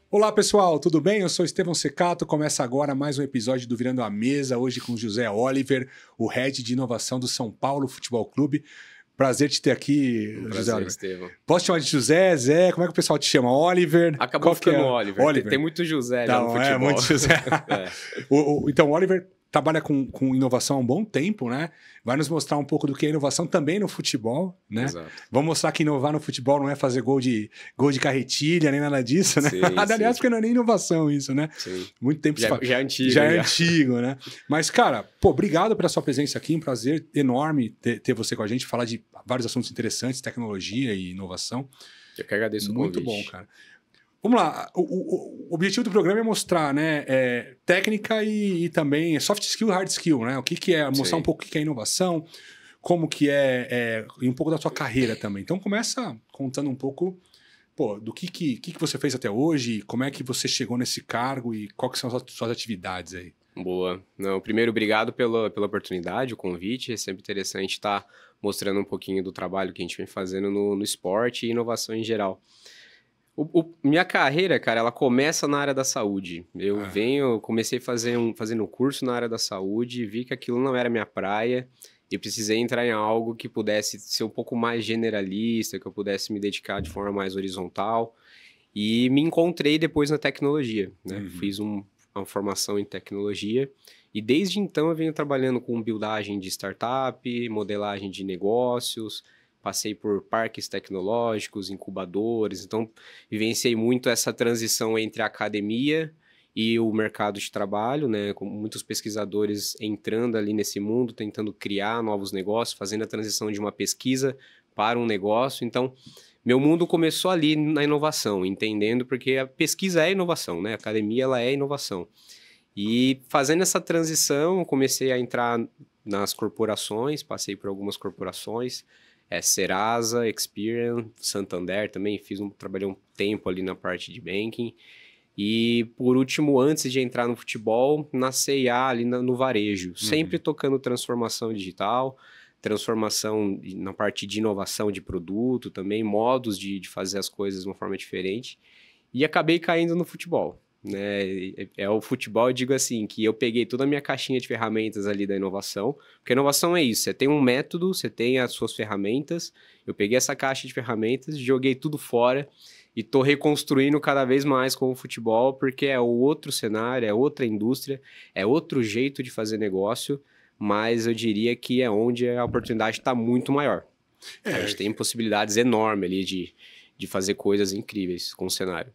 Olá pessoal, tudo bem? Eu sou Estevão Secato, começa agora mais um episódio do Virando a Mesa, hoje com José Oliver, o Head de Inovação do São Paulo Futebol Clube. Prazer te ter aqui, Um José prazer, Oliver. Estevão. Posso te chamar de José, Zé? Como é que o pessoal te chama? Oliver? Acabou ficando é? Oliver. Tem muito José já no futebol. É, muito José. Então, o Oliver trabalha com inovação há um bom tempo, né? Vai nos mostrar um pouco do que é inovação também no futebol, né? Exato. Vamos mostrar que inovar no futebol não é fazer gol de carretilha, nem nada disso, né? Sim, Aliás, sim. porque não é nem inovação isso, né? Sim. Muito tempo Já é antigo. Já é antigo, né? Mas, cara, obrigado pela sua presença aqui. Um prazer enorme ter você com a gente, falar de vários assuntos interessantes, tecnologia e inovação. Eu que agradeço o Muito convite. bom, cara. Vamos lá. O objetivo do programa é mostrar, né, técnica e também soft skill, hard skill, né? O que é, mostrar Sim. um pouco o que é inovação, como que e um pouco da sua carreira também. Então começa contando um pouco, do que você fez até hoje, como é que você chegou nesse cargo e quais que são as suas atividades aí. Boa. Não, primeiro, obrigado pela oportunidade, o convite. É sempre interessante estar mostrando um pouquinho do trabalho que a gente vem fazendo no esporte e inovação em geral. Minha carreira, cara, ela começa na área da saúde. Comecei fazendo um curso na área da saúde, vi que aquilo não era minha praia e precisei entrar em algo que pudesse ser um pouco mais generalista, que eu pudesse me dedicar de forma mais horizontal. E me encontrei depois na tecnologia, né? Uhum. Fiz uma formação em tecnologia e desde então eu venho trabalhando com buildagem de startup, modelagem de negócios. Passei por parques tecnológicos, incubadores, então vivenciei muito essa transição entre a academia e o mercado de trabalho, né? Com muitos pesquisadores entrando ali nesse mundo, tentando criar novos negócios, fazendo a transição de uma pesquisa para um negócio. Então, meu mundo começou ali na inovação, entendendo porque a pesquisa é inovação, né? A academia ela é inovação. E fazendo essa transição, comecei a entrar nas corporações, passei por algumas corporações, Serasa, Experian, Santander também, trabalhei um tempo ali na parte de banking. E por último, antes de entrar no futebol, na C&A ali no varejo, sempre tocando transformação digital, transformação na parte de inovação de produto também, modos de fazer as coisas de uma forma diferente. E acabei caindo no futebol. Né? O futebol, eu digo assim, que eu peguei toda a minha caixinha de ferramentas ali da inovação, porque a inovação é isso, você tem um método, você tem as suas ferramentas, eu peguei essa caixa de ferramentas, joguei tudo fora e tô reconstruindo cada vez mais com o futebol, porque é outro cenário, é outra indústria, é outro jeito de fazer negócio, mas eu diria que é onde a oportunidade está muito maior. A gente tem possibilidades enormes ali de fazer coisas incríveis com o cenário.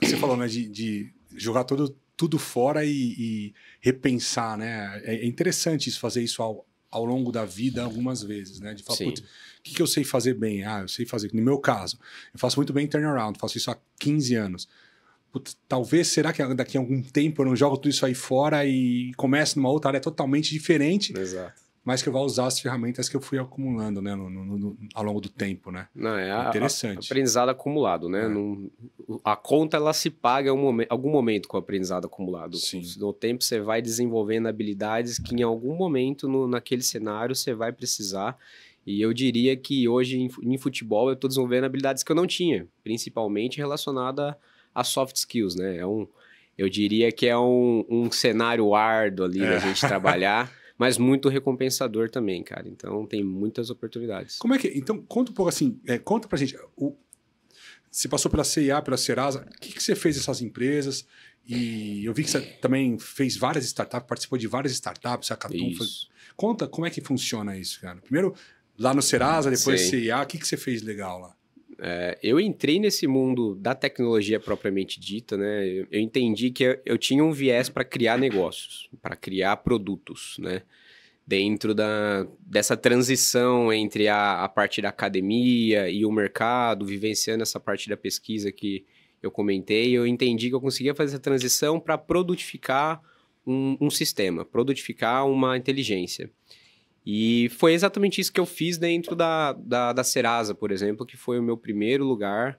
Você falou, né, de jogar tudo fora e repensar, né? É interessante isso, fazer isso ao longo da vida algumas vezes, né? De falar, putz, o que eu sei fazer bem? Eu sei fazer. No meu caso, eu faço muito bem turnaround, faço isso há 15 anos. Putz, talvez, será que daqui a algum tempo eu não jogo tudo isso aí fora e começo numa outra área totalmente diferente? Exato. Mas que eu vou usar as ferramentas que eu fui acumulando, né, ao longo do tempo, né? Não, interessante. Aprendizado acumulado, né? A conta, ela se paga em algum momento com o aprendizado acumulado. Sim. No tempo, você vai desenvolvendo habilidades que em algum momento, naquele cenário, você vai precisar. E eu diria que hoje, em futebol, eu estou desenvolvendo habilidades que eu não tinha, principalmente relacionada a soft skills, né? Eu diria que é um cenário árduo ali da gente trabalhar, mas muito recompensador também, cara. Então, tem muitas oportunidades. Como é que... Então, conta um pouco assim, conta pra gente. Você passou pela C&A, pela Serasa, o que você fez nessas empresas? E eu vi que você também fez várias startups, participou de várias startups, a Catum foi... Conta como é que funciona isso, cara. Primeiro, lá no Serasa, depois C&A, o que você fez legal lá? Eu entrei nesse mundo da tecnologia propriamente dita, né? Eu entendi que eu tinha um viés para criar negócios, para criar produtos, né? Dentro dessa transição entre a parte da academia e o mercado, vivenciando essa parte da pesquisa que eu comentei, eu entendi que eu conseguia fazer essa transição para produtificar um sistema, produtificar uma inteligência. E foi exatamente isso que eu fiz dentro da Serasa, por exemplo, que foi o meu primeiro lugar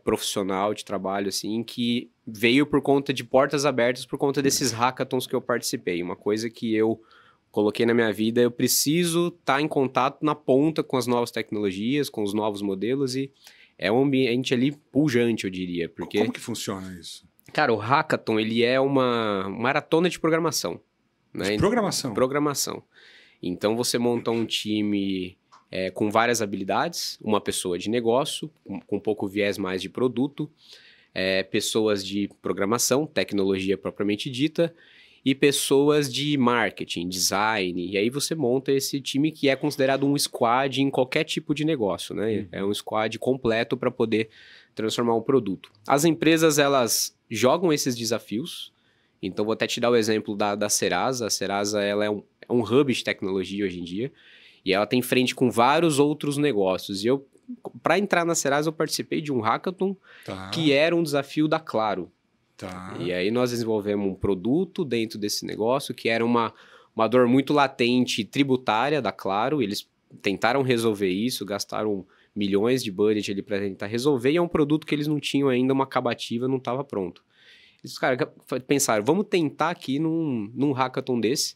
profissional de trabalho, assim, que veio por conta de portas abertas, por conta desses hackathons que eu participei. Uma coisa que eu coloquei na minha vida, eu preciso estar em contato na ponta com as novas tecnologias, com os novos modelos, e É um ambiente ali pujante, eu diria. Porque, como que funciona isso? cara, o Hackathon, ele é uma maratona de programação. Né? De programação? Programação. Então, você monta um time com várias habilidades, uma pessoa de negócio, com um pouco viés mais de produto, pessoas de programação, tecnologia propriamente dita, e pessoas de marketing, design, e aí você monta esse time que é considerado um squad em qualquer tipo de negócio, né? É um squad completo para poder transformar um produto. As empresas, elas jogam esses desafios, então vou até te dar o exemplo da Serasa. A Serasa, ela é um hub de tecnologia hoje em dia, e ela tem frente com vários outros negócios, e para entrar na Serasa, eu participei de um hackathon que era um desafio da Claro. E aí nós desenvolvemos um produto dentro desse negócio que era uma dor muito latente tributária da Claro. Eles tentaram resolver isso, gastaram milhões de budget ali para tentar resolver, e é um produto que eles não tinham ainda, uma acabativa, não estava pronto. Eles, cara, pensaram, vamos tentar aqui num hackathon desse.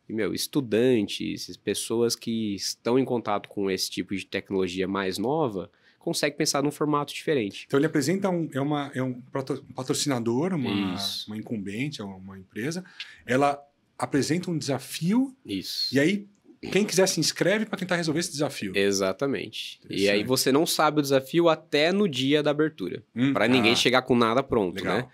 E, estudantes, pessoas que estão em contato com esse tipo de tecnologia mais nova, consegue pensar num formato diferente. Então ele apresenta um patrocinador, uma incumbente, uma empresa, ela apresenta um desafio. Isso. E aí quem quiser se inscreve para tentar resolver esse desafio. Exatamente. E aí você não sabe o desafio até no dia da abertura, para ninguém chegar com nada pronto, legal. Né?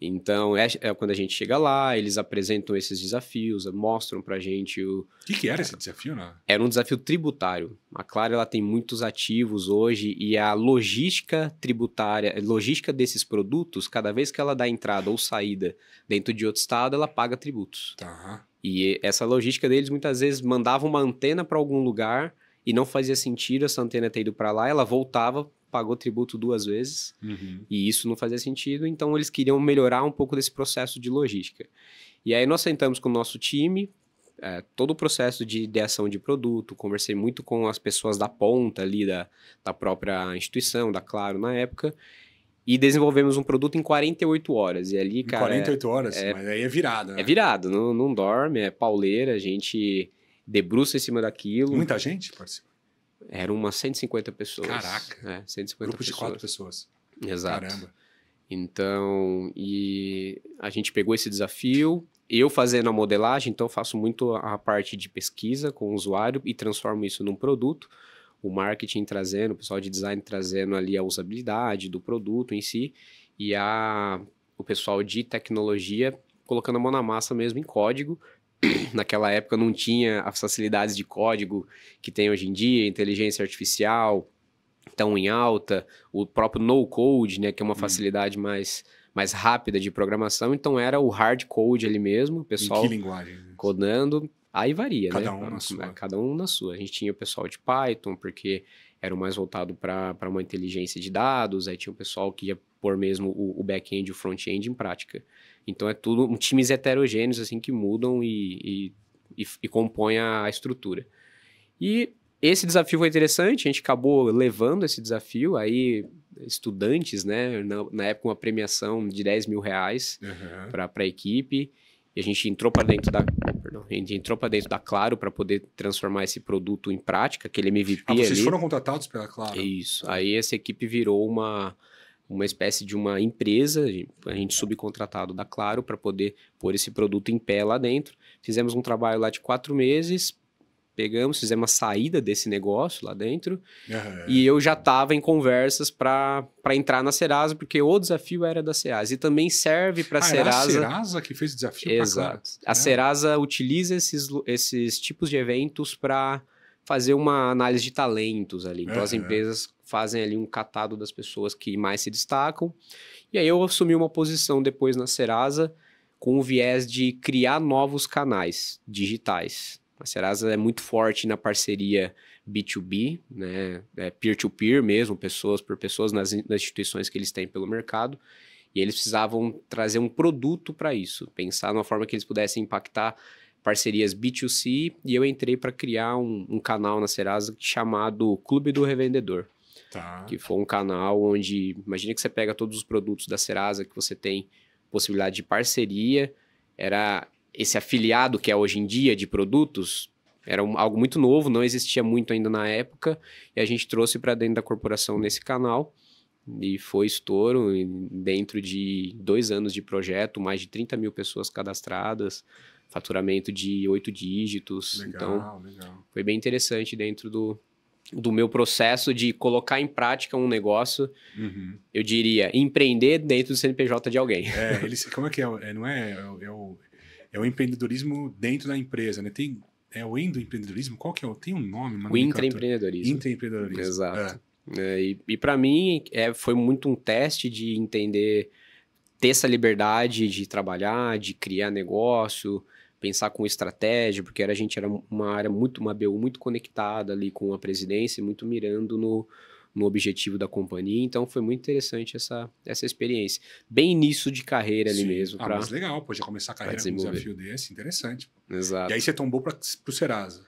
Então, é quando a gente chega lá, eles apresentam esses desafios, mostram pra gente o... O que era esse desafio, né? Era um desafio tributário. A Claro, ela tem muitos ativos hoje, e a logística tributária, a logística desses produtos, cada vez que ela dá entrada ou saída dentro de outro estado, ela paga tributos. E essa logística deles, muitas vezes, mandava uma antena para algum lugar e não fazia sentido essa antena ter ido para lá, ela voltava, pagou tributo 2 vezes, e isso não fazia sentido, então eles queriam melhorar um pouco desse processo de logística. E aí nós sentamos com o nosso time, todo o processo de ideação de produto, conversei muito com as pessoas da ponta ali, da própria instituição, da Claro na época, e desenvolvemos um produto em 48 horas. E ali, cara... 48 horas? Mas aí é virado, né? É virado, não dorme, é pauleira, a gente debruça em cima daquilo. Muita gente participa? Eram umas 150 pessoas. Caraca! 150 Grupo de 4 pessoas. Exato. Caramba! Então, e a gente pegou esse desafio, eu fazendo a modelagem, então eu faço muito a parte de pesquisa com o usuário e transformo isso num produto. O marketing trazendo, o pessoal de design trazendo ali a usabilidade do produto em si, e o pessoal de tecnologia colocando a mão na massa mesmo em código. Naquela época não tinha as facilidades de código que tem hoje em dia, inteligência artificial tão em alta, o próprio no-code, né, que é uma facilidade mais rápida de programação. Então era o hard code ali mesmo, o pessoal em que linguagem? Codando. Aí varia, né? Cada um na sua. Cada um na sua. A gente tinha o pessoal de Python, porque era o mais voltado para uma inteligência de dados, aí tinha o pessoal que ia pôr mesmo o back-end e o front-end em prática. Então é tudo times heterogêneos assim que mudam e compõem a estrutura. E esse desafio foi interessante, a gente acabou levando esse desafio, aí estudantes, né, na época uma premiação de R$10 mil para a equipe, e a gente entrou para dentro da Claro para poder transformar esse produto em prática, aquele MVP ali. Vocês foram contratados pela Claro? Isso, aí essa equipe virou uma espécie de uma empresa, a gente subcontratado da Claro para poder pôr esse produto em pé lá dentro. Fizemos um trabalho lá de 4 meses, fizemos a saída desse negócio lá dentro, e eu já estava em conversas para entrar na Serasa, porque o desafio era da Serasa, e também serve para a Serasa... Era a Serasa que fez o desafio? Exato. A Serasa utiliza esses tipos de eventos para fazer uma análise de talentos ali. Então as empresas fazem ali um catado das pessoas que mais se destacam, e aí eu assumi uma posição depois na Serasa com o viés de criar novos canais digitais. A Serasa é muito forte na parceria B2B, né? Peer-to-peer mesmo, pessoas por pessoas nas instituições que eles têm pelo mercado. E eles precisavam trazer um produto para isso, pensar numa forma que eles pudessem impactar parcerias B2C. E eu entrei para criar um canal na Serasa chamado Clube do Revendedor. Que foi um canal onde, imagina que você pega todos os produtos da Serasa que você tem possibilidade de parceria, era... Esse afiliado que é hoje em dia de produtos era algo muito novo, não existia muito ainda na época, e a gente trouxe para dentro da corporação nesse canal. e foi estouro. E dentro de 2 anos de projeto, mais de 30 mil pessoas cadastradas, faturamento de 8 dígitos. Legal, Então, legal. foi bem interessante dentro do meu processo de colocar em prática um negócio, eu diria, empreender dentro do CNPJ de alguém. Como é que é? Não é o empreendedorismo dentro da empresa, né? É o endoempreendedorismo? Qual que é? Tem um nome? O intraempreendedorismo. Intraempreendedorismo. Exato. E para mim, foi muito um teste de entender, ter essa liberdade de trabalhar, de criar negócio, pensar com estratégia, porque a gente era uma BU muito conectada ali com a presidência, muito mirando no objetivo da companhia. Então, foi muito interessante essa experiência. Bem início de carreira ali mesmo. Mas legal, pô, já começar a carreira com um desafio desse, interessante. Exato. E aí você tombou pro Serasa.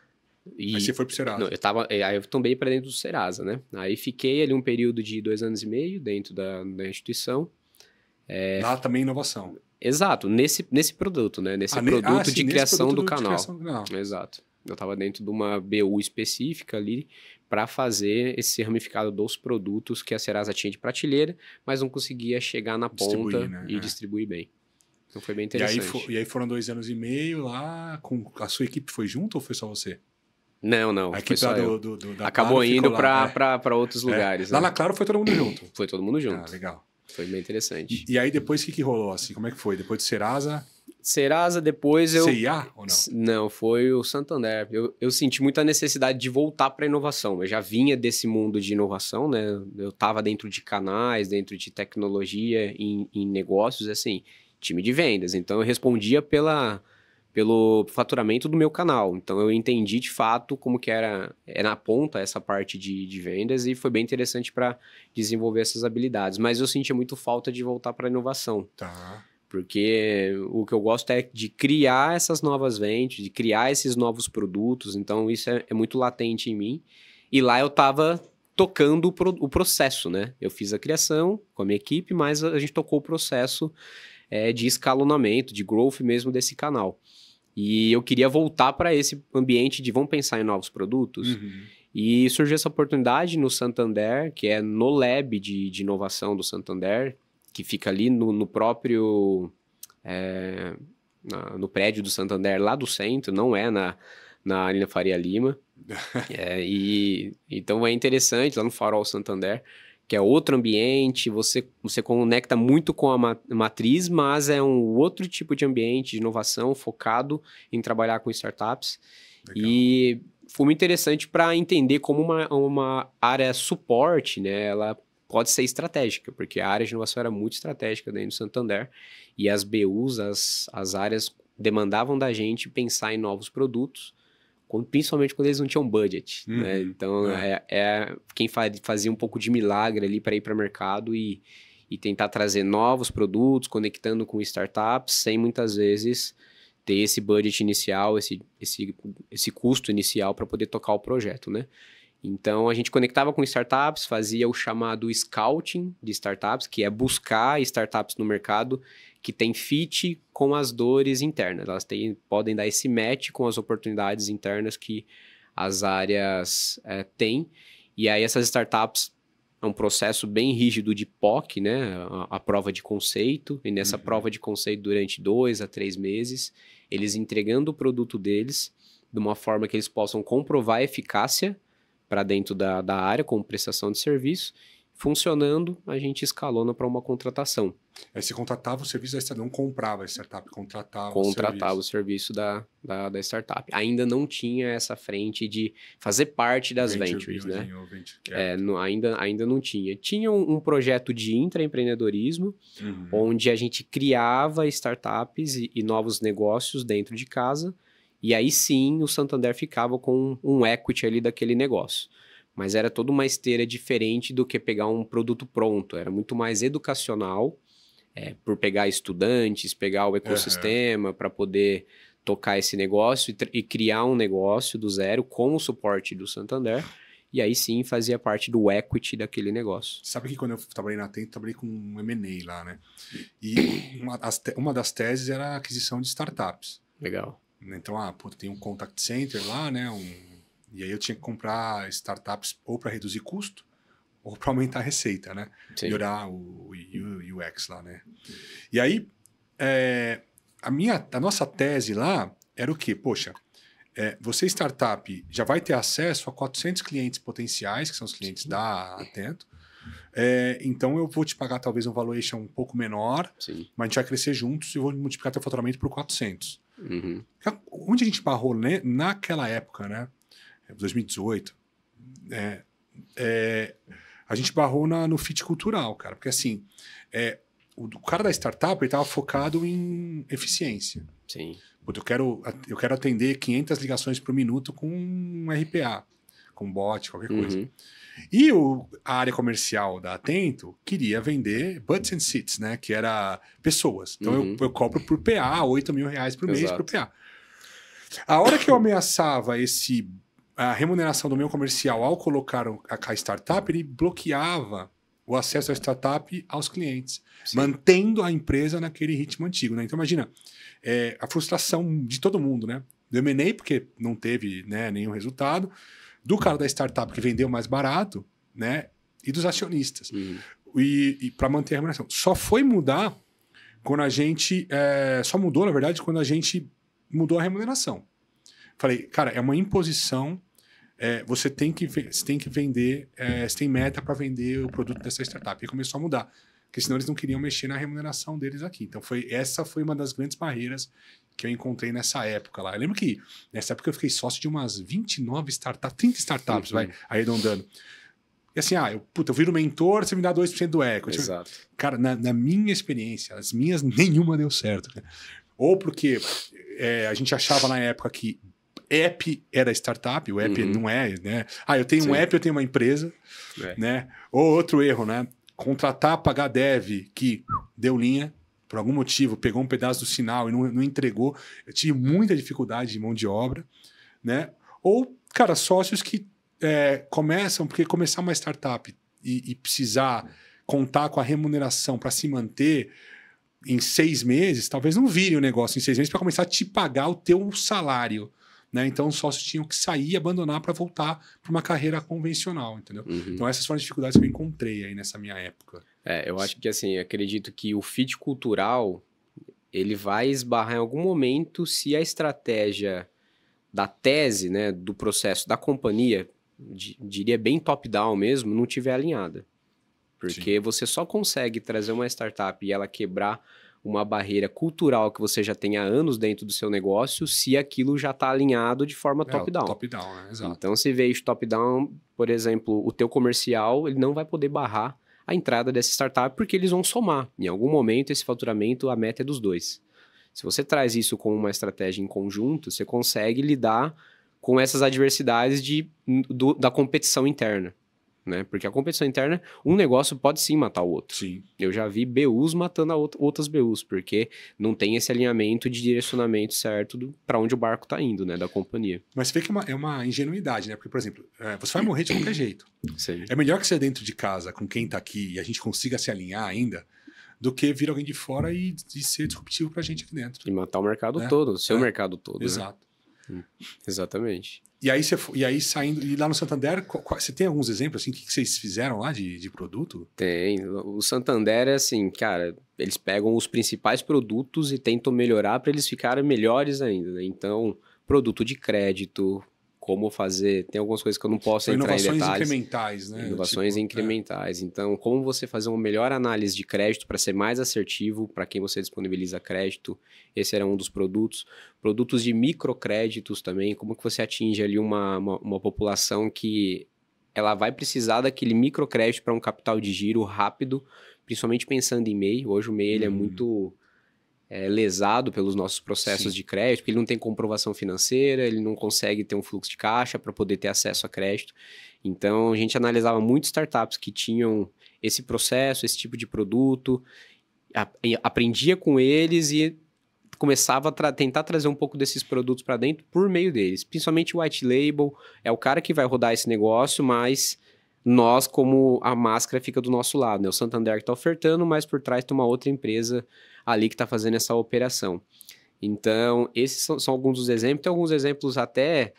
Aí você foi pro Serasa. Não, aí eu tombei para dentro do Serasa, né? Aí fiquei ali um período de 2 anos e meio dentro da instituição. Lá também inovação. Exato, nesse produto, né? Nesse produto de criação do canal. Exato. Eu estava dentro de uma BU específica ali para fazer esse ramificado dos produtos que a Serasa tinha de prateleira, mas não conseguia chegar na ponta, né? E distribuir bem. Então foi bem interessante. E aí foram 2 anos e meio lá, a sua equipe foi junto ou foi só você? Não. A equipe da Acabou Claro indo para outros lugares. Lá na Claro foi todo mundo junto? Foi todo mundo junto. Legal. Foi bem interessante. E aí depois o que rolou? Assim, como é que foi? Depois de Serasa? Serasa, depois eu... CIA ou não? Não, foi o Santander. Eu senti muita necessidade de voltar para a inovação. Eu já vinha desse mundo de inovação, né? Eu estava dentro de canais, dentro de tecnologia, em negócios, assim, time de vendas. Então, eu respondia pelo faturamento do meu canal. Então, eu entendi, de fato, como que era na ponta essa parte de vendas e foi bem interessante para desenvolver essas habilidades. Mas eu sentia muito falta de voltar para a inovação. Tá. Porque o que eu gosto é de criar essas novas vendas, de criar esses novos produtos. Então, isso é muito latente em mim. E lá eu estava tocando o processo, né? Eu fiz a criação com a minha equipe, mas a gente tocou o processo de escalonamento, de growth mesmo desse canal. E eu queria voltar para esse ambiente de vamos pensar em novos produtos. E surgiu essa oportunidade no Santander, que é no Lab de inovação do Santander, que fica ali no próprio... no prédio do Santander, lá do centro, não é na Avenida Faria Lima. Então é interessante, lá no Farol Santander, que é outro ambiente, você conecta muito com a matriz, mas é um outro tipo de ambiente de inovação focado em trabalhar com startups. Legal. E foi muito interessante para entender como uma área suporte, né, ela pode ser estratégica, porque a área de inovação era muito estratégica dentro do Santander e as BUs, as áreas demandavam da gente pensar em novos produtos, principalmente quando eles não tinham budget, né? Então, quem fazia um pouco de milagre ali para ir para o mercado e tentar trazer novos produtos, conectando com startups, sem muitas vezes ter esse budget inicial, esse custo inicial para poder tocar o projeto, né? Então, a gente conectava com startups, fazia o chamado scouting de startups, que é buscar startups no mercado que tem fit com as dores internas. Elas podem dar esse match com as oportunidades internas que as áreas têm. E aí, essas startups é um processo bem rígido de POC, né? A prova de conceito. E nessa prova de conceito, durante 2 a 3 meses, eles entregando o produto deles de uma forma que eles possam comprovar a eficácia para dentro da área, como prestação de serviço. Funcionando, a gente escalona para uma contratação. Aí você contratava o serviço da startup, não comprava a startup, contratava o serviço da startup. Ainda não tinha essa frente de fazer parte das ventures, né? Ainda não tinha. Tinha um projeto de intraempreendedorismo, onde a gente criava startups e novos negócios dentro de casa, e aí sim o Santander ficava com um equity ali daquele negócio. Mas era toda uma esteira diferente do que pegar um produto pronto. Era muito mais educacional, por pegar estudantes, pegar o ecossistema para poder tocar esse negócio e criar um negócio do zero com o suporte do Santander. E aí sim fazia parte do equity daquele negócio. Sabe que quando eu trabalhei na Atento, trabalhei com um M&A lá, né? E uma das teses era a aquisição de startups. Legal. Então, tem um contact center lá, né? E aí eu tinha que comprar startups ou para reduzir custo ou para aumentar a receita, né? Sim. Melhorar o UX lá, né? E aí, a nossa tese lá era o quê? Poxa, você startup já vai ter acesso a 400 clientes potenciais, que são os clientes da Atento. Então eu vou te pagar talvez um valuation um pouco menor, Sim. mas a gente vai crescer juntos e eu vou multiplicar teu faturamento por 400. Uhum. Onde a gente barrou, né? Naquela época, né? 2018, a gente barrou no fit cultural, cara. Porque assim, o cara da startup ele estava focado em eficiência. Sim. Eu quero atender 500 ligações por minuto com um RPA, com bot, qualquer coisa. Uhum. E a área comercial da Atento queria vender butts and seats, né? Que era pessoas. Então eu cobro por PA, R$8.000 por mês. Exato. Por PA. A hora que eu ameaçava a remuneração do meu comercial ao colocar a startup, ele bloqueava o acesso à startup aos clientes, Sim. mantendo a empresa naquele ritmo antigo, né? Então imagina, a frustração de todo mundo, né? Do M&A, porque não teve, né, nenhum resultado, do cara da startup que vendeu mais barato, né? E dos acionistas. E para manter a remuneração. Só foi mudar quando a gente... só mudou, na verdade, quando a gente mudou a remuneração. Falei, cara, é uma imposição. Você tem que vender... você tem meta para vender o produto dessa startup. E começou a mudar. Porque senão eles não queriam mexer na remuneração deles aqui. Então essa foi uma das grandes barreiras que eu encontrei nessa época lá. Eu lembro que nessa época eu fiquei sócio de umas 29 startups, 30 startups, vai arredondando. E assim, eu viro mentor, você me dá 2% do equity. Exato. Cara, na minha experiência, as minhas, nenhuma deu certo. Né? Ou porque a gente achava na época que app era startup, o app não é, né? Eu tenho um app, eu tenho uma empresa, né? Ou outro erro, né? Contratar, pagar dev que deu linha, por algum motivo, pegou um pedaço do sinal e não entregou. Eu tive muita dificuldade de mão de obra, né? Ou, cara, sócios que começam, porque começar uma startup e precisar contar com a remuneração para se manter em 6 meses, talvez não vire o negócio em 6 meses para começar a te pagar o teu salário. Né? Então, os sócios tinham que sair e abandonar para voltar para uma carreira convencional, entendeu? Então, essas foram as dificuldades que eu encontrei aí nessa minha época. Eu acho que, assim, acredito que o fit cultural, ele vai esbarrar em algum momento se a estratégia da tese, né, do processo da companhia, diria bem top-down mesmo, não tiver alinhada. Porque você só consegue trazer uma startup e ela quebrar uma barreira cultural que você já tem há anos dentro do seu negócio, se aquilo já está alinhado de forma top-down. Top-down, né? Exato. Então, se veio top-down, por exemplo, o teu comercial, ele não vai poder barrar a entrada dessa startup, porque eles vão somar. Em algum momento, esse faturamento, a meta é dos dois. Se você traz isso com uma estratégia em conjunto, você consegue lidar com essas adversidades da competição interna. Né? Porque a competição interna, um negócio pode sim matar o outro. Sim. Eu já vi BUs matando outras BUs, porque não tem esse alinhamento de direcionamento certo para onde o barco está indo, né, da companhia. Mas você vê que é uma ingenuidade, né? Porque, por exemplo, você vai morrer de qualquer jeito. Sim. É melhor que você dentro de casa, com quem está aqui, e a gente consiga se alinhar ainda, do que vir alguém de fora e ser disruptivo para a gente aqui dentro. E matar o mercado todo, o seu mercado todo. Exato. Né? Exatamente. E aí saindo, e lá no Santander, você tem alguns exemplos, assim, o que vocês fizeram lá de produto? Tem. O Santander é assim, cara, eles pegam os principais produtos e tentam melhorar para eles ficarem melhores ainda, né? Então, produto de crédito, como fazer, tem algumas coisas que eu não posso entrar em detalhes. Inovações incrementais, né? Inovações incrementais. Então, como você fazer uma melhor análise de crédito para ser mais assertivo para quem você disponibiliza crédito, esse era um dos produtos. Produtos de microcréditos também, como que você atinge ali uma população que ela vai precisar daquele microcrédito para um capital de giro rápido, principalmente pensando em MEI. Hoje o MEI ele é muito lesado pelos nossos processos de crédito, porque ele não tem comprovação financeira, ele não consegue ter um fluxo de caixa para poder ter acesso a crédito. Então, a gente analisava muitas startups que tinham esse processo, esse tipo de produto, aprendia com eles e começava a tentar trazer um pouco desses produtos para dentro por meio deles. Principalmente o white label, é o cara que vai rodar esse negócio, mas nós, como a máscara, fica do nosso lado, né? O Santander que está ofertando, mas por trás tem uma outra empresa ali que está fazendo essa operação. Então, esses são alguns dos exemplos. Tem alguns exemplos até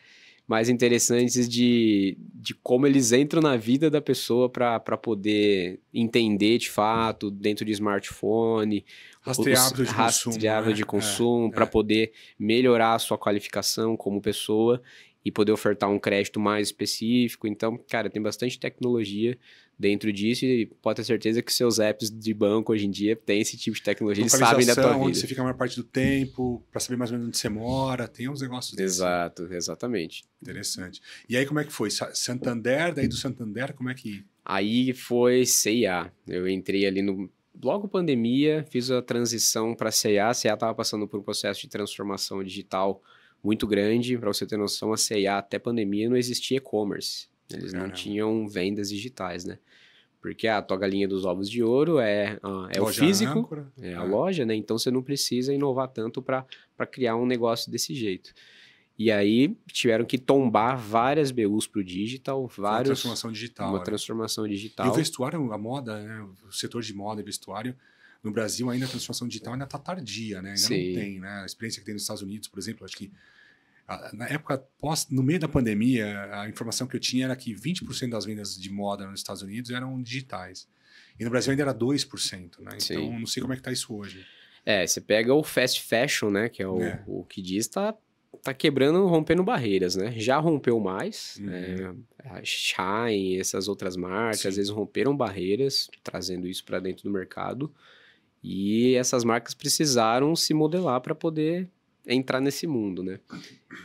mais interessantes de como eles entram na vida da pessoa para poder entender de fato, dentro de smartphone, rastreável de consumo, para poder melhorar a sua qualificação como pessoa e poder ofertar um crédito mais específico. Então, cara, tem bastante tecnologia dentro disso e pode ter certeza que seus apps de banco hoje em dia têm esse tipo de tecnologia, eles sabem da tua vida. Onde você fica a maior parte do tempo, para saber mais ou menos onde você mora, tem uns negócios desses. Exato, exatamente. Interessante. E aí como é que foi? Santander, daí do Santander, como é que... Aí foi C&A. Eu entrei ali logo pandemia, fiz a transição para C&A. A C&A estava passando por um processo de transformação digital muito grande. Para você ter noção, a C&A até pandemia não existia e-commerce. Eles não tinham vendas digitais, né? Porque a tua galinha dos ovos de ouro é o físico, âncora, a loja, né? Então você não precisa inovar tanto para criar um negócio desse jeito. E aí tiveram que tombar várias BUs para o digital, uma transformação digital. Uma transformação digital. E o vestuário, a moda, né? O setor de moda e vestuário, no Brasil ainda a transformação digital ainda está tardia, né? Ainda não tem, né? A experiência que tem nos Estados Unidos, por exemplo, acho que na época, no meio da pandemia, a informação que eu tinha era que 20% das vendas de moda nos Estados Unidos eram digitais. E no Brasil ainda era 2%, né? Então, não sei como é que tá isso hoje. Você pega o fast fashion, né? Que é o que diz, tá quebrando, rompendo barreiras, né? Já rompeu mais, a Shein, essas outras marcas, às vezes romperam barreiras, trazendo isso para dentro do mercado. E essas marcas precisaram se modelar para poder entrar nesse mundo, né?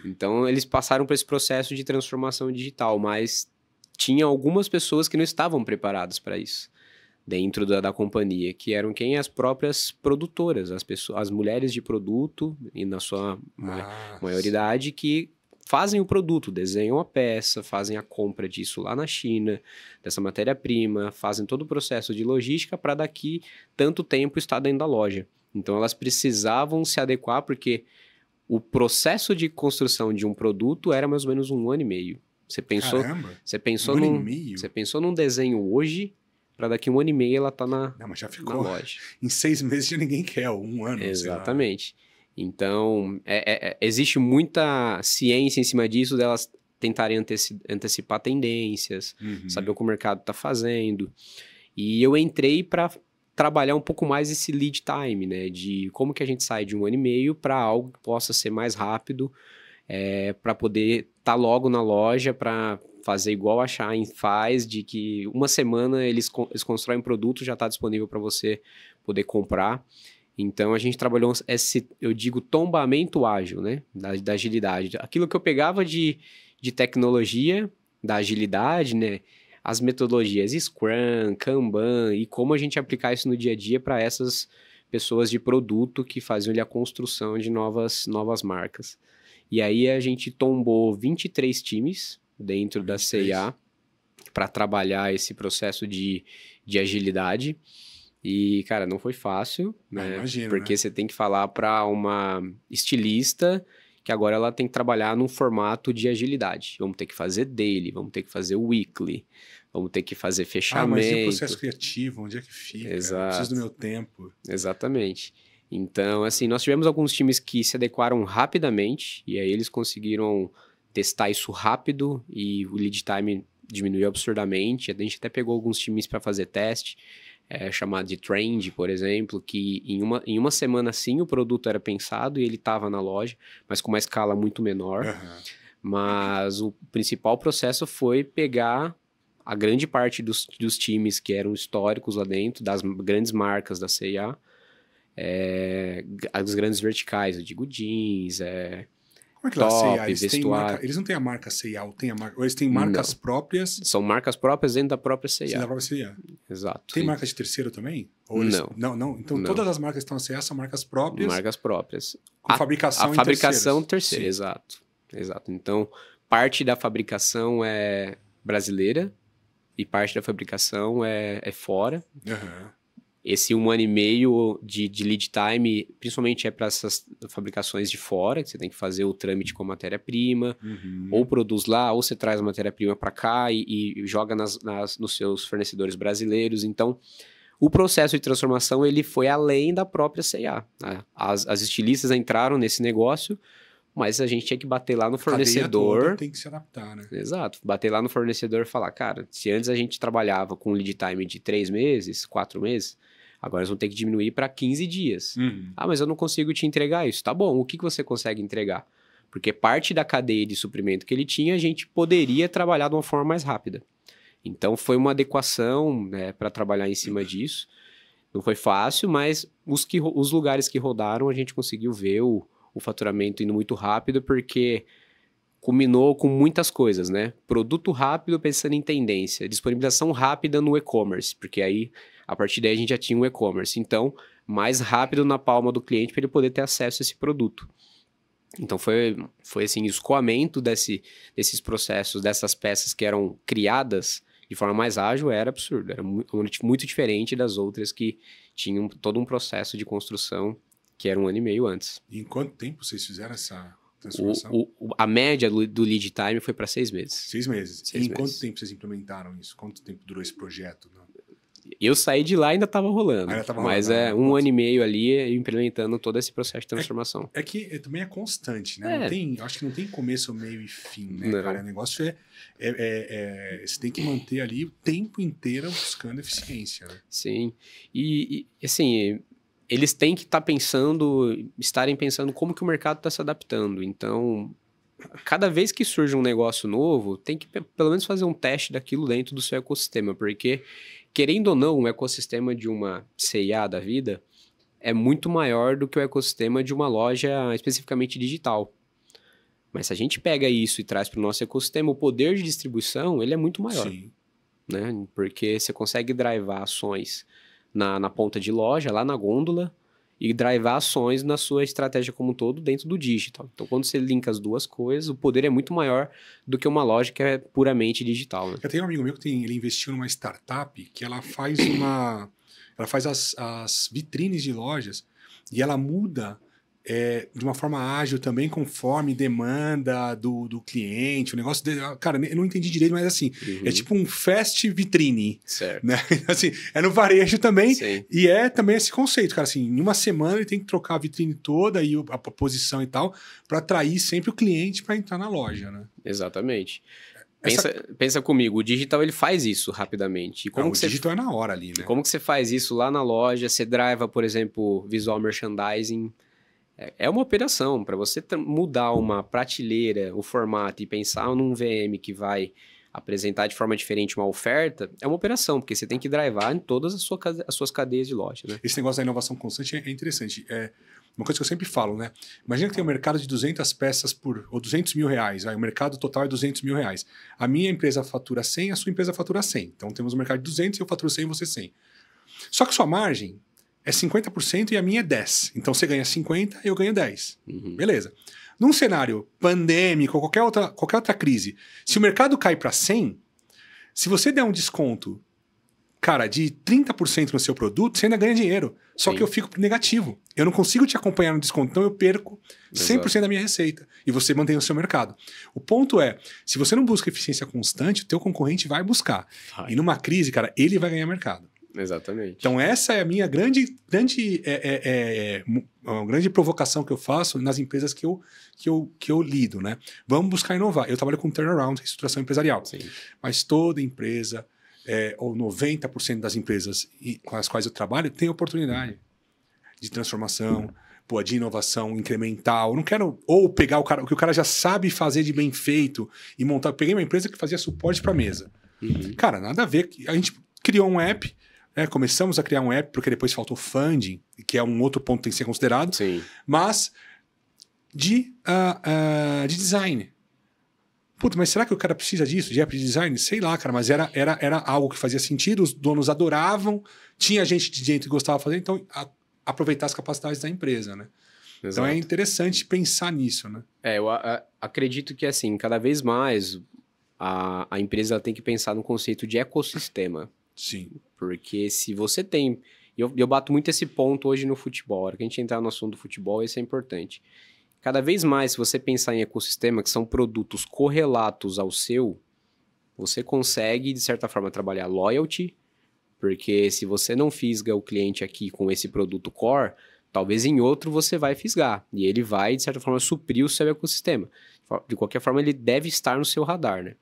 Então, eles passaram por esse processo de transformação digital, mas tinha algumas pessoas que não estavam preparadas para isso dentro da companhia, que eram quem? As próprias produtoras, as mulheres de produto, e na sua maioridade, que fazem o produto, desenham a peça, fazem a compra disso lá na China, dessa matéria-prima, fazem todo o processo de logística para daqui tanto tempo estar dentro da loja. Então, elas precisavam se adequar, porque o processo de construção de um produto era mais ou menos 1 ano e meio. Você pensou, Caramba, você pensou 1 ano e meio? Você pensou num desenho hoje, para daqui 1 ano e meio ela tá na loja. Em 6 meses já ninguém quer, 1 ano. Exatamente. Então, existe muita ciência em cima disso, delas tentarem antecipar tendências, saber o que o mercado está fazendo. E eu entrei para trabalhar um pouco mais esse lead time, né? De como que a gente sai de 1 ano e meio para algo que possa ser mais rápido, para poder estar logo na loja, para fazer igual a Shein faz, de que 1 semana eles constroem um produto, já está disponível para você poder comprar. Então, a gente trabalhou esse, eu digo, tombamento ágil, né? Da agilidade. Aquilo que eu pegava de tecnologia, da agilidade, né? As metodologias Scrum, Kanban, e como a gente aplicar isso no dia a dia para essas pessoas de produto que faziam ali a construção de novas marcas. E aí a gente tombou 23 times dentro da C&A para trabalhar esse processo de agilidade. E, cara, não foi fácil, né? Imagino, porque né? você tem que falar para uma estilista que agora ela tem que trabalhar num formato de agilidade. Vamos ter que fazer daily, vamos ter que fazer weekly, vamos ter que fazer fechamento. Mas e o processo criativo? Onde é que fica? Exato. Eu preciso do meu tempo. Exatamente. Então, assim, nós tivemos alguns times que se adequaram rapidamente e aí eles conseguiram testar isso rápido e o lead time diminuiu absurdamente. A gente até pegou alguns times para fazer teste, chamado de Trend, por exemplo, que em uma semana sim o produto era pensado e ele estava na loja, mas com uma escala muito menor. Mas o principal processo foi pegar a grande parte dos times que eram históricos lá dentro, das grandes marcas da C&A, as grandes verticais, eu digo jeans, como é que top, lá a C&A, vestuário. eles não têm a marca C&A, ou eles têm marcas próprias? São marcas próprias dentro da própria C&A. Da própria C&A. Exato. Tem marca de terceiro também? Ou não. Então não. Todas as marcas que estão na C&A são marcas próprias? Marcas próprias. Com fabricação a fabricação terceira. Exato. Então, parte da fabricação é brasileira e parte da fabricação é fora. Esse 1 ano e meio de lead time, principalmente para essas fabricações de fora, que você tem que fazer o trâmite com a matéria-prima, ou produz lá, ou você traz a matéria-prima para cá e joga nos seus fornecedores brasileiros. Então, o processo de transformação ele foi além da própria C&A. As estilistas entraram nesse negócio mas a gente tinha que bater lá no A cadeia fornecedor. toda tem que se adaptar, né? Exato. Bater lá no fornecedor e falar, cara, se antes a gente trabalhava com lead time de 3 meses, 4 meses, agora nós vamos ter que diminuir para 15 dias. Ah, mas eu não consigo te entregar isso. Tá bom, o que você consegue entregar? Porque parte da cadeia de suprimento que ele tinha, a gente poderia trabalhar de uma forma mais rápida. Então, foi uma adequação, né, para trabalhar em cima disso. Não foi fácil, mas os lugares que rodaram, a gente conseguiu ver o faturamento indo muito rápido, porque culminou com muitas coisas, né? Produto rápido pensando em tendência, disponibilização rápida no e-commerce, porque aí, a partir daí, a gente já tinha um e-commerce. Então, mais rápido na palma do cliente para ele poder ter acesso a esse produto. Então, foi assim, o escoamento desses processos, dessas peças que eram criadas de forma mais ágil, era absurdo. Era muito diferente das outras que tinham todo um processo de construção que era 1 ano e meio antes. E em quanto tempo vocês fizeram essa transformação? A média do lead time foi para 6 meses. 6 meses. 6 e em meses. quanto tempo vocês implementaram isso? Quanto tempo durou esse projeto? Eu saí de lá e ainda estava rolando. Ainda tava mas rolando, é 1 ano e meio ali implementando todo esse processo de transformação. É que também é constante, né? Acho que não tem começo, meio e fim, né, Não. cara? O negócio você tem que manter ali o tempo inteiro buscando eficiência, né? Sim. E assim, eles têm que estarem pensando como que o mercado está se adaptando. Então, cada vez que surge um negócio novo, tem que pelo menos fazer um teste daquilo dentro do seu ecossistema, porque, querendo ou não, o ecossistema de uma C&A da vida é muito maior do que o ecossistema de uma loja especificamente digital. Mas se a gente pega isso e traz para o nosso ecossistema, o poder de distribuição ele é muito maior. Sim. Né? Porque você consegue drivar ações na ponta de loja, lá na gôndola, e drivar ações na sua estratégia como um todo dentro do digital. Então, quando você linka as duas coisas, o poder é muito maior do que uma loja que é puramente digital. Né? Eu tenho um amigo meu que ele investiu numa startup que ela faz as vitrines de lojas e ela muda de uma forma ágil também, conforme demanda do cliente, o negócio dele. Cara, eu não entendi direito, mas assim, é tipo um fast vitrine. Certo. Né? Assim, é no varejo também. Sim. E é também esse conceito, cara. Assim, em uma semana ele tem que trocar a vitrine toda e a posição e tal, para atrair sempre o cliente para entrar na loja, né? Exatamente. Pensa comigo, o digital ele faz isso rapidamente. E como o digital é na hora ali, né? Como que você faz isso lá na loja? Você driva, por exemplo, visual merchandising. É uma operação. Para você mudar uma prateleira, o formato e pensar num VM que vai apresentar de forma diferente uma oferta, é uma operação, porque você tem que drivar em todas as suas cadeias de loja. Né? Esse negócio da inovação constante é interessante. É uma coisa que eu sempre falo, né? Imagina que tem um mercado de 200 peças ou 200 mil reais. Aí o mercado total é 200 mil reais. A minha empresa fatura 100, a sua empresa fatura 100. Então temos um mercado de 200, eu faturo 100 e você 100. Só que sua margem é 50% e a minha é 10%. Então você ganha 50% e eu ganho 10%. Beleza. Num cenário pandêmico ou qualquer outra crise, se o mercado cai para 100%, se você der um desconto, cara, de 30% no seu produto, você ainda ganha dinheiro. Só que eu fico negativo. Eu não consigo te acompanhar no desconto, então eu perco 100% da minha receita. E você mantém o seu mercado. O ponto é, se você não busca eficiência constante, o teu concorrente vai buscar. E numa crise, cara, ele vai ganhar mercado. Exatamente. Então essa é a minha grande provocação que eu faço nas empresas que eu lido, né? Vamos buscar inovar. Eu trabalho com turnaround, reestruturação empresarial. Sim. Mas toda empresa, ou 90% das empresas com as quais eu trabalho, tem oportunidade de transformação, de inovação incremental. Eu não quero pegar o que o cara já sabe fazer de bem feito e montar. Eu peguei uma empresa que fazia suporte para mesa. Cara, nada a ver. A gente criou um app. Começamos a criar um app, porque depois faltou funding, que é um outro ponto que tem que ser considerado, Sim. Mas de design. Puta, mas será que o cara precisa disso, de app de design? Sei lá, cara, mas era algo que fazia sentido, os donos adoravam, tinha gente de dentro que gostava de fazer, então aproveitar as capacidades da empresa, né? Exato. Então é interessante pensar nisso, né? Eu acredito que, assim, cada vez mais a empresa tem que pensar no conceito de ecossistema. Sim. Porque se você tem... Eu bato muito esse ponto hoje no futebol. A hora que a gente entrar no assunto do futebol, isso é importante. Cada vez mais, se você pensar em ecossistema, que são produtos correlatos ao seu, você consegue, de certa forma, trabalhar loyalty, porque se você não fisga o cliente aqui com esse produto core, Talvez em outro você vai fisgar. E ele vai, de certa forma, suprir o seu ecossistema. De qualquer forma, ele deve estar no seu radar, né?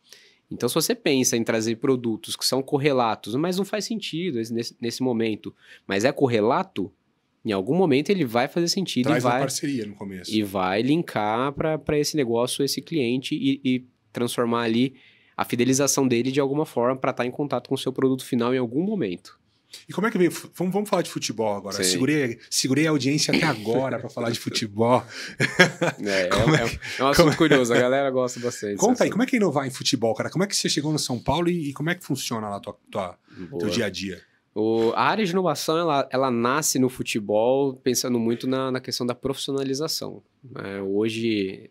Então, se você pensa em trazer produtos que são correlatos, mas não faz sentido nesse momento, mas é correlato, em algum momento ele vai fazer sentido. Traz uma parceria no começo. E vai linkar para esse negócio, esse cliente e transformar ali a fidelização dele de alguma forma para estar em contato com o seu produto final em algum momento. E como é que veio? Vamos falar de futebol agora. Segurei a audiência até agora para falar de futebol. É um assunto curioso, a galera gosta bastante. Conta aí, como é que é inovar em futebol, cara? Como é que você chegou no São Paulo e como é que funciona lá teu dia a dia? A área de inovação, ela nasce no futebol pensando muito na questão da profissionalização. Hoje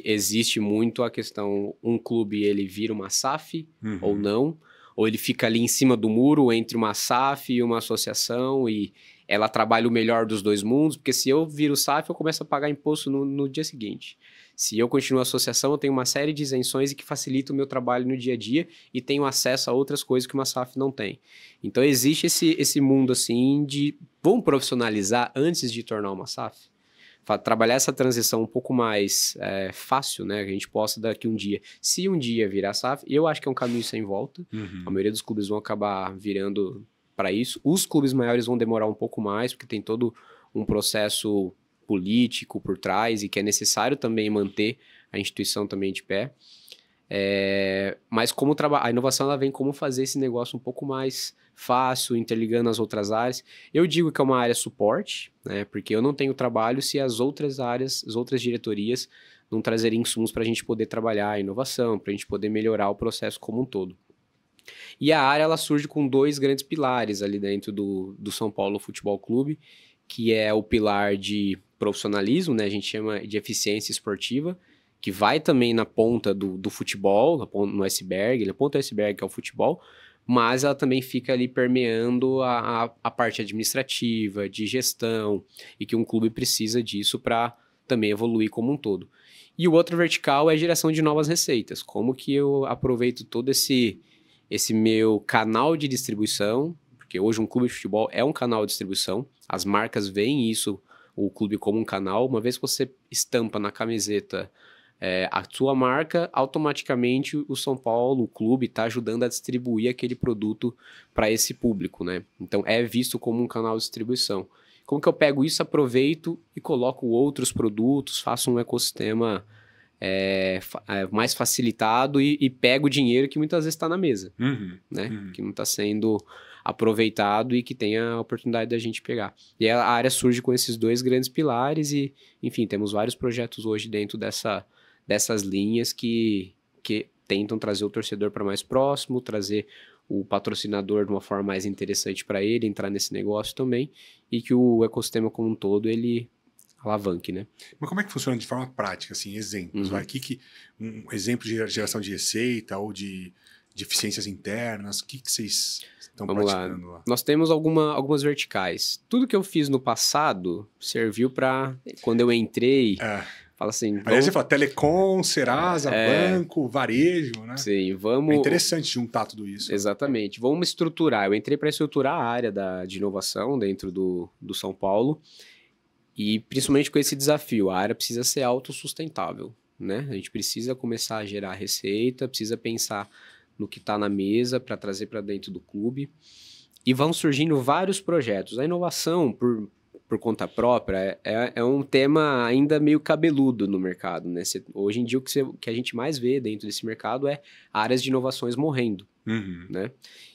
existe muito a questão, um clube ele vira uma SAF ou não, ou ele fica ali em cima do muro entre uma SAF e uma associação e ela trabalha o melhor dos dois mundos, porque se eu viro SAF, eu começo a pagar imposto no dia seguinte. Se eu continuo a associação, eu tenho uma série de isenções que facilitam o meu trabalho no dia a dia e tenho acesso a outras coisas que uma SAF não tem. Então, existe esse mundo assim de vamos profissionalizar antes de tornar uma SAF? Trabalhar essa transição um pouco mais fácil, né? Que a gente possa daqui um dia. Se um dia virar SAF, eu acho que é um caminho sem volta. A maioria dos clubes vão acabar virando para isso. Os clubes maiores vão demorar um pouco mais, porque tem todo um processo político por trás e que é necessário também manter a instituição também de pé. Mas a inovação ela vem como fazer esse negócio um pouco mais fácil, interligando as outras áreas. Eu digo que é uma área suporte, né, porque eu não tenho trabalho se as outras áreas, as outras diretorias não trazerem insumos para a gente poder trabalhar a inovação, para a gente poder melhorar o processo como um todo. E a área ela surge com 2 grandes pilares ali dentro do São Paulo Futebol Clube, que é o pilar de profissionalismo, né, a gente chama de eficiência esportiva, que vai também na ponta do futebol, no iceberg, na ponta do iceberg que é o futebol, mas ela também fica ali permeando a parte administrativa, de gestão, e que um clube precisa disso para também evoluir como um todo. E o outro vertical é a geração de novas receitas, como que eu aproveito todo esse meu canal de distribuição, porque hoje um clube de futebol é um canal de distribuição, as marcas veem isso, o clube como um canal, uma vez que você estampa na camiseta a sua marca, automaticamente o São Paulo, o clube, está ajudando a distribuir aquele produto para esse público, né? Então, é visto como um canal de distribuição. Como que eu pego isso, aproveito e coloco outros produtos, faço um ecossistema mais facilitado e pego o dinheiro que muitas vezes está na mesa, né? Que não está sendo aproveitado e que tem a oportunidade da gente pegar. E a área surge com esses 2 grandes pilares e, enfim, temos vários projetos hoje dentro dessas linhas que tentam trazer o torcedor para mais próximo, trazer o patrocinador de uma forma mais interessante para ele, entrar nesse negócio também, e que o ecossistema como um todo, ele alavanque, né? Mas como é que funciona de forma prática, assim, exemplos? Um exemplo de geração de receita ou de eficiências internas, o que vocês estão praticando lá? Nós temos algumas verticais. Tudo que eu fiz no passado serviu para, quando eu entrei... Fala assim... Aí você fala telecom, Serasa, banco, varejo, né? Sim, vamos... É interessante juntar tudo isso. Exatamente. Vamos estruturar. Eu entrei para estruturar a área de inovação dentro do São Paulo e principalmente com esse desafio. A área precisa ser autossustentável, né? A gente precisa começar a gerar receita, precisa pensar no que está na mesa para trazer para dentro do clube. E vão surgindo vários projetos. A inovação, por conta própria, é um tema ainda meio cabeludo no mercado, né? Hoje em dia, o que a gente mais vê dentro desse mercado é áreas de inovações morrendo, né?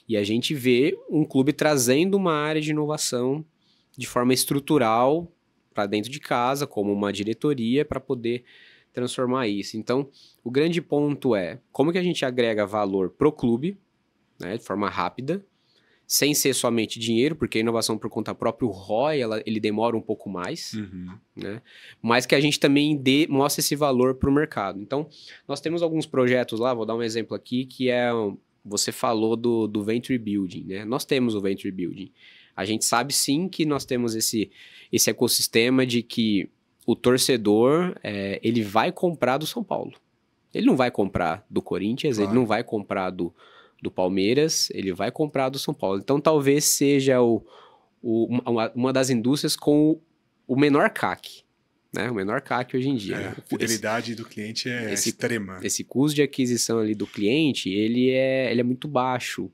E a gente vê um clube trazendo uma área de inovação de forma estrutural para dentro de casa, como uma diretoria, para poder transformar isso. Então, o grande ponto é como que a gente agrega valor pro clube, né, de forma rápida, sem ser somente dinheiro, porque a inovação por conta própria, o ROI, ele demora um pouco mais, né? Mas que a gente também mostra esse valor para o mercado. Então, nós temos alguns projetos lá, vou dar um exemplo aqui, que você falou do Venture Building, né? Nós temos o Venture Building. A gente sabe sim que nós temos esse ecossistema de que o torcedor, ele vai comprar do São Paulo. Ele não vai comprar do Corinthians, claro. Ele não vai comprar do Palmeiras, ele vai comprar do São Paulo. Então, talvez seja uma das indústrias com o menor CAC. Né? O menor CAC hoje em dia. Né? A fidelidade do cliente é extrema. Esse custo de aquisição ali do cliente, ele é muito baixo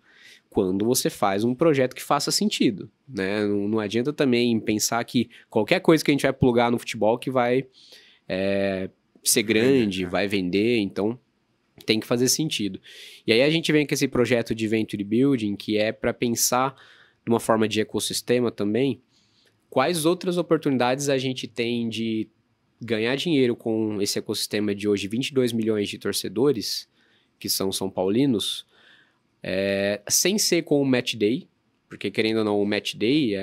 quando você faz um projeto que faça sentido. Né? Não adianta também pensar que qualquer coisa que a gente vai plugar no futebol que vai ser grande, vai vender, então tem que fazer sentido. E aí a gente vem com esse projeto de Venture Building, que é para pensar de uma forma de ecossistema também, quais outras oportunidades a gente tem de ganhar dinheiro com esse ecossistema de hoje 22 milhões de torcedores, que são São Paulinos, sem ser com o Match Day, porque querendo ou não, o Match Day,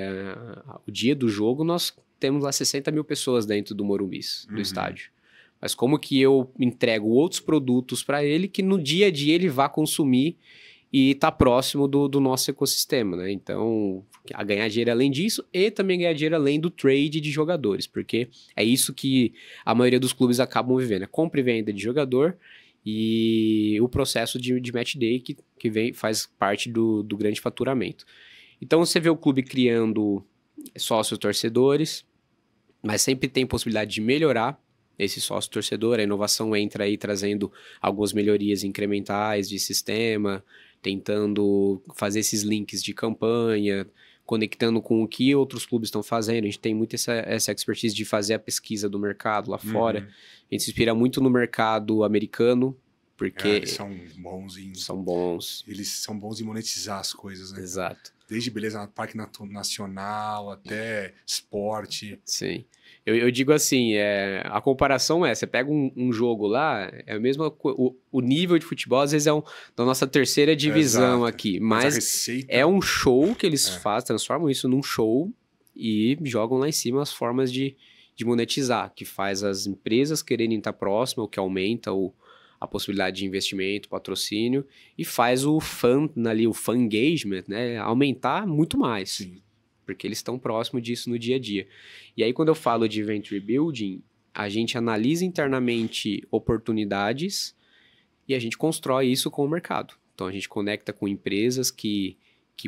o dia do jogo, nós temos lá 60 mil pessoas dentro do Morumbi, do estádio. Mas como que eu entrego outros produtos para ele que no dia a dia ele vá consumir e tá próximo do nosso ecossistema, né? Então, a ganhar dinheiro além disso e também ganhar dinheiro além do trade de jogadores, porque é isso que a maioria dos clubes acabam vivendo, né? Compra e venda de jogador e o processo de match day que faz parte do grande faturamento. Então, você vê o clube criando sócios torcedores, mas sempre tem possibilidade de melhorar esse sócio torcedor. A inovação entra aí trazendo algumas melhorias incrementais de sistema, tentando fazer esses links de campanha, conectando com o que outros clubes estão fazendo. A gente tem muito essa expertise de fazer a pesquisa do mercado lá fora. A gente se inspira muito no mercado americano, porque... eles são bons São bons. Eles são bons em monetizar as coisas, né? Exato. Desde beleza, parque nacional até esporte. Sim. Eu digo assim, a comparação você pega um jogo lá, é a mesma o nível de futebol às vezes é da nossa terceira divisão aqui, mas receita... é um show que eles fazem, transformam isso num show e jogam lá em cima as formas de monetizar, que faz as empresas quererem estar próximas, o que aumenta a possibilidade de investimento, patrocínio, e faz o fan engagement, né, aumentar muito mais. Sim. Porque eles estão próximos disso no dia a dia. E aí, quando eu falo de Venture Building, a gente analisa internamente oportunidades e a gente constrói isso com o mercado. Então, a gente conecta com empresas que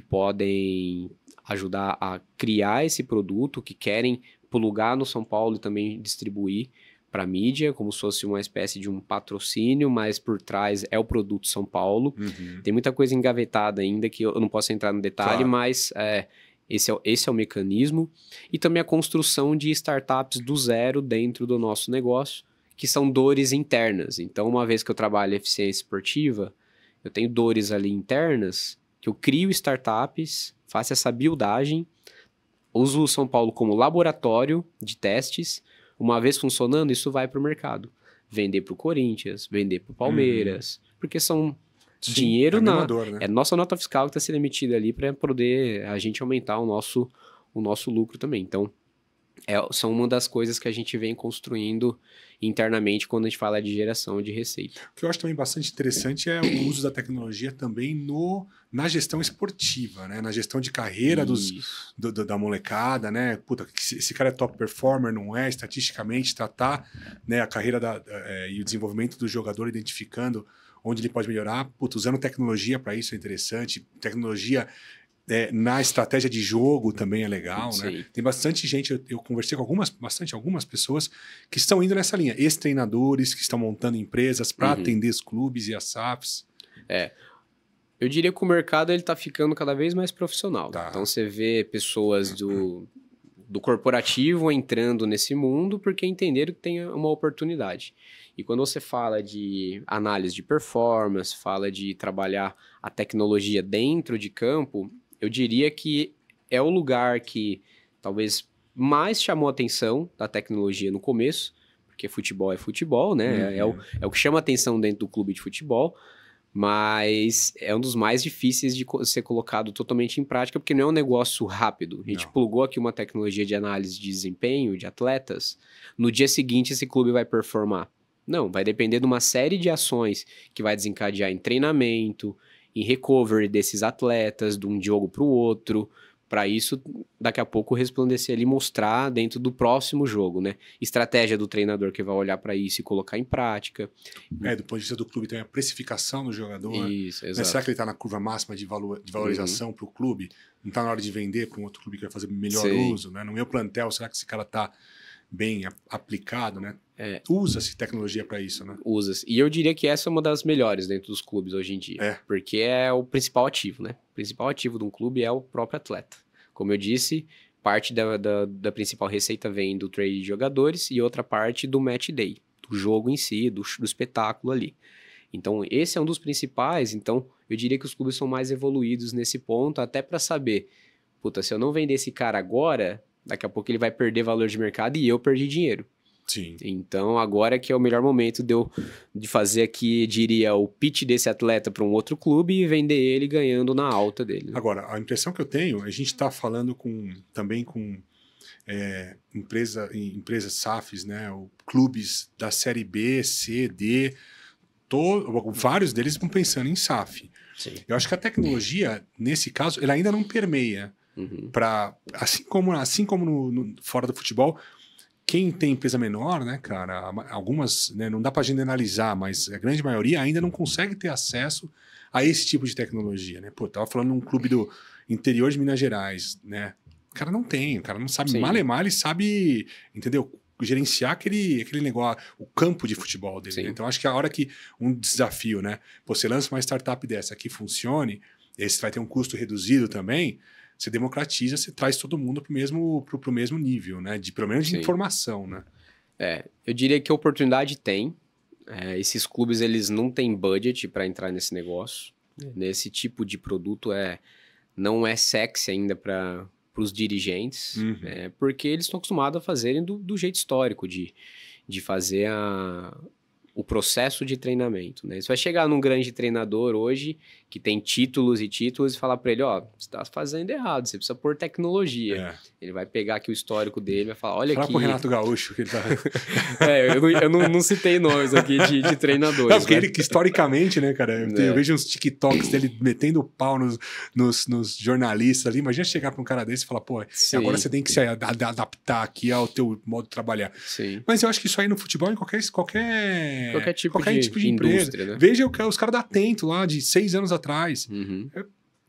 podem ajudar a criar esse produto, que querem plugar no São Paulo e também distribuir para a mídia, como se fosse uma espécie de um patrocínio, mas por trás é o produto São Paulo. Tem muita coisa engavetada ainda que eu não posso entrar no detalhe, mas... Esse é o mecanismo. E também a construção de startups do zero dentro do nosso negócio, que são dores internas. Então, uma vez que eu trabalho eficiência esportiva, eu tenho dores ali internas, que eu crio startups, faço essa buildagem, uso o São Paulo como laboratório de testes. Uma vez funcionando, isso vai para o mercado. Vender para o Corinthians, vender para o Palmeiras, porque são... Sim, dinheiro né? Nossa nota fiscal que está sendo emitida ali para poder a gente aumentar o nosso lucro também. Então, são uma das coisas que a gente vem construindo internamente quando a gente fala de geração de receita. O que eu acho também bastante interessante é o uso da tecnologia também na gestão esportiva, né? Na gestão de carreira da molecada, né? Puta, esse cara é top performer, não é? Estatisticamente, tratar, né, a carreira e o desenvolvimento do jogador, identificando onde ele pode melhorar. Puta, usando tecnologia para isso é interessante. Tecnologia na estratégia de jogo também é legal, né? Tem bastante gente, eu conversei com algumas pessoas que estão indo nessa linha. Ex-treinadores que estão montando empresas para atender os clubes e as SAFs. Eu diria que o mercado está ficando cada vez mais profissional. Então você vê pessoas do corporativo entrando nesse mundo porque entenderam que tem uma oportunidade. E quando você fala de análise de performance, fala de trabalhar a tecnologia dentro de campo, eu diria que é o lugar que talvez mais chamou a atenção da tecnologia no começo, porque futebol é futebol, né? É o que chama a atenção dentro do clube de futebol, mas é um dos mais difíceis de ser colocado totalmente em prática, porque não é um negócio rápido. A gente plugou aqui uma tecnologia de análise de desempenho de atletas, no dia seguinte esse clube vai performar. Não, vai depender de uma série de ações que vai desencadear em treinamento, em recovery desses atletas, de um jogo para o outro, para isso, daqui a pouco, resplandecer ali, mostrar dentro do próximo jogo, né? Estratégia do treinador que vai olhar para isso e colocar em prática. Do ponto de vista do clube, tem a precificação do jogador. Isso, Né? exato. Será que ele está na curva máxima de valorização para o clube? Não está na hora de vender para um outro clube que vai fazer melhor uso? Né? No meu plantel, será que esse cara está bem aplicado? Né? Usa-se tecnologia para isso, né? Usa-se. E eu diria que essa é uma das melhores dentro dos clubes hoje em dia. Porque é o principal ativo, né? O principal ativo de um clube é o próprio atleta. Como eu disse, parte da principal receita vem do trade de jogadores e outra parte do match day, do jogo em si, do espetáculo ali. Então, esse é um dos principais. Então, eu diria que os clubes são mais evoluídos nesse ponto, até para saber, puta, se eu não vender esse cara agora, daqui a pouco ele vai perder valor de mercado e eu perdi dinheiro. Sim. Então, agora que é o melhor momento de fazer aqui, diria, o pitch desse atleta para um outro clube e vender ele ganhando na alta dele. Né? Agora, a impressão que eu tenho, a gente está falando também com empresas SAFs, né? Clubes da série B, C, D, vários deles estão pensando em SAF. Sim. Eu acho que a tecnologia, nesse caso, ela ainda não permeia. Assim como fora do futebol, quem tem empresa menor, né, cara, algumas, né, não dá para generalizar, mas a grande maioria ainda não consegue ter acesso a esse tipo de tecnologia, né? Pô, tava falando num clube do interior de Minas Gerais, né? O cara não sabe, Sim. mal ele sabe, entendeu? Gerenciar aquele negócio, o campo de futebol dele. Né? Então, acho que a hora que um desafio, né? Pô, você lança uma startup dessa que funcione, esse vai ter um custo reduzido também, você democratiza, você traz todo mundo pro mesmo nível, né? Pelo menos de informação, né? Eu diria que a oportunidade tem. Esses clubes, eles não têm budget para entrar nesse negócio. Nesse tipo de produto não é sexy ainda para os dirigentes, porque eles estão acostumados a fazerem do jeito histórico, de fazer o processo de treinamento, né? Você vai chegar num grande treinador hoje, que tem títulos e falar para ele, ó, você está fazendo errado, você precisa pôr tecnologia. Ele vai pegar aqui o histórico dele e vai falar, olha aqui... Fala pro Renato Gaúcho que ele tá... eu não citei nomes aqui de treinadores. Não, porque ele, que historicamente, né, cara, eu vejo uns TikToks dele metendo o pau nos jornalistas ali, imagina chegar pra um cara desse e falar, pô, agora você tem que se adaptar aqui ao teu modo de trabalhar. Sim. Mas eu acho que isso aí no futebol, em qualquer tipo de empresa. Né? Veja os caras da Atento lá, de 6 anos atrás.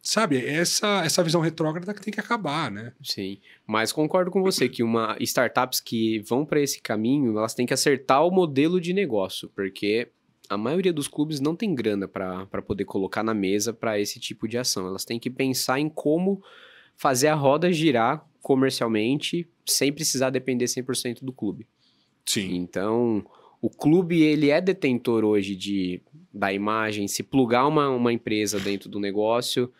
Sabe, essa visão retrógrada que tem que acabar, né? Sim, mas concordo com você que startups que vão para esse caminho, elas têm que acertar o modelo de negócio, porque a maioria dos clubes não tem grana para poder colocar na mesa para esse tipo de ação. Elas têm que pensar em como fazer a roda girar comercialmente sem precisar depender 100% do clube. Sim. Então, o clube, ele é detentor hoje da imagem. Se plugar uma empresa dentro do negócio,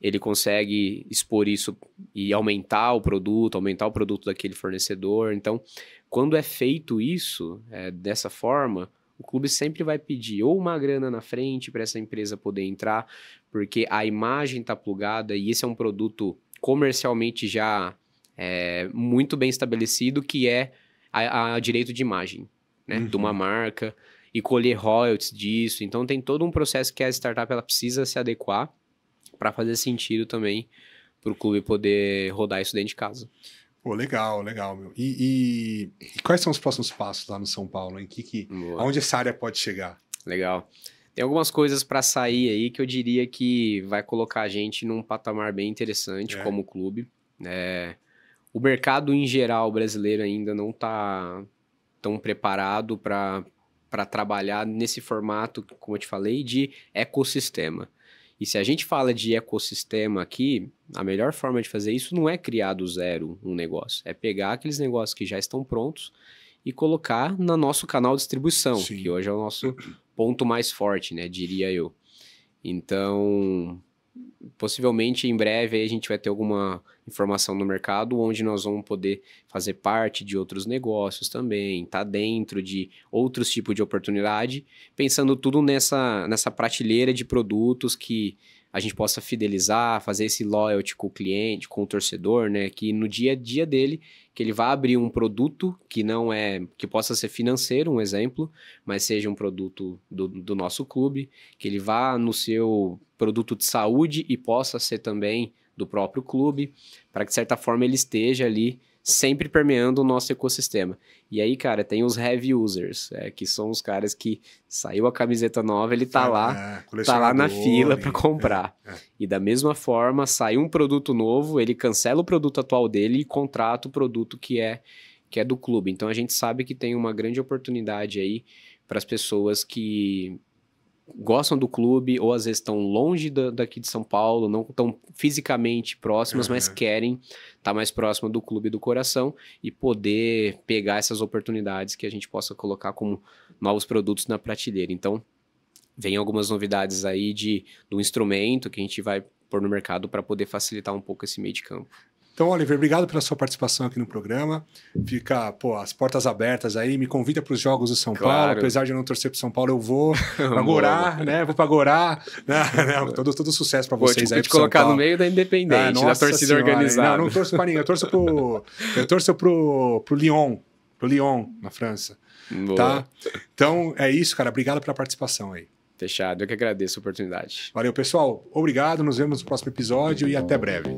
ele consegue expor isso e aumentar o produto daquele fornecedor. Então, quando é feito isso, dessa forma, o clube sempre vai pedir ou uma grana na frente para essa empresa poder entrar, porque a imagem está plugada e esse é um produto comercialmente já muito bem estabelecido, que é a direito de imagem, né, de uma marca, e colher royalties disso. Então, tem todo um processo que a startup ela precisa se adequar para fazer sentido também para o clube poder rodar isso dentro de casa. Pô, legal, meu. E quais são os próximos passos lá no São Paulo? Aonde essa área pode chegar? Legal. Tem algumas coisas para sair aí que eu diria que vai colocar a gente num patamar bem interessante como clube. O mercado em geral brasileiro ainda não está tão preparado para trabalhar nesse formato, como eu te falei, de ecossistema. E se a gente fala de ecossistema aqui, a melhor forma de fazer isso não é criar do zero um negócio. É pegar aqueles negócios que já estão prontos e colocar no nosso canal de distribuição, Sim. que hoje é o nosso ponto mais forte, né, diria eu. Então, possivelmente em breve aí a gente vai ter alguma informação no mercado onde nós vamos poder fazer parte de outros negócios também, tá dentro de outros tipos de oportunidade, pensando tudo nessa prateleira de produtos que a gente possa fidelizar, fazer esse loyalty com o cliente, com o torcedor, né? Que no dia a dia dele, que ele vai abrir um produto que não que possa ser financeiro, um exemplo, mas seja um produto do nosso clube, que ele vá no seu produto de saúde e possa ser também do próprio clube, para que, de certa forma, ele esteja ali sempre permeando o nosso ecossistema. E aí, cara, tem os heavy users, que são os caras que saiu a camiseta nova, ele tá lá na fila para comprar. E da mesma forma, sai um produto novo, ele cancela o produto atual dele e contrata o produto que é do clube. Então, a gente sabe que tem uma grande oportunidade aí para as pessoas que gostam do clube ou às vezes estão longe daqui de São Paulo, não estão fisicamente próximas, mas querem estar mais próximo do clube do coração e poder pegar essas oportunidades que a gente possa colocar como novos produtos na prateleira. Então, vem algumas novidades aí do instrumento que a gente vai pôr no mercado para poder facilitar um pouco esse meio de campo. Então, Oliver, obrigado pela sua participação aqui no programa. Fica, as portas abertas aí. Me convida para os Jogos do São Paulo. Apesar de eu não torcer para São Paulo, eu vou para Gorá, né? Vou para Gorá. Todo sucesso para vocês aí. Vou te colocar no meio da Independente, da torcida organizada. Não torço para ninguém. Eu torço pro Lyon. Pro Lyon, na França. Boa. Tá? Então, é isso, cara. Obrigado pela participação aí. Fechado. Eu que agradeço a oportunidade. Valeu, pessoal. Obrigado. Nos vemos no próximo episódio e até breve.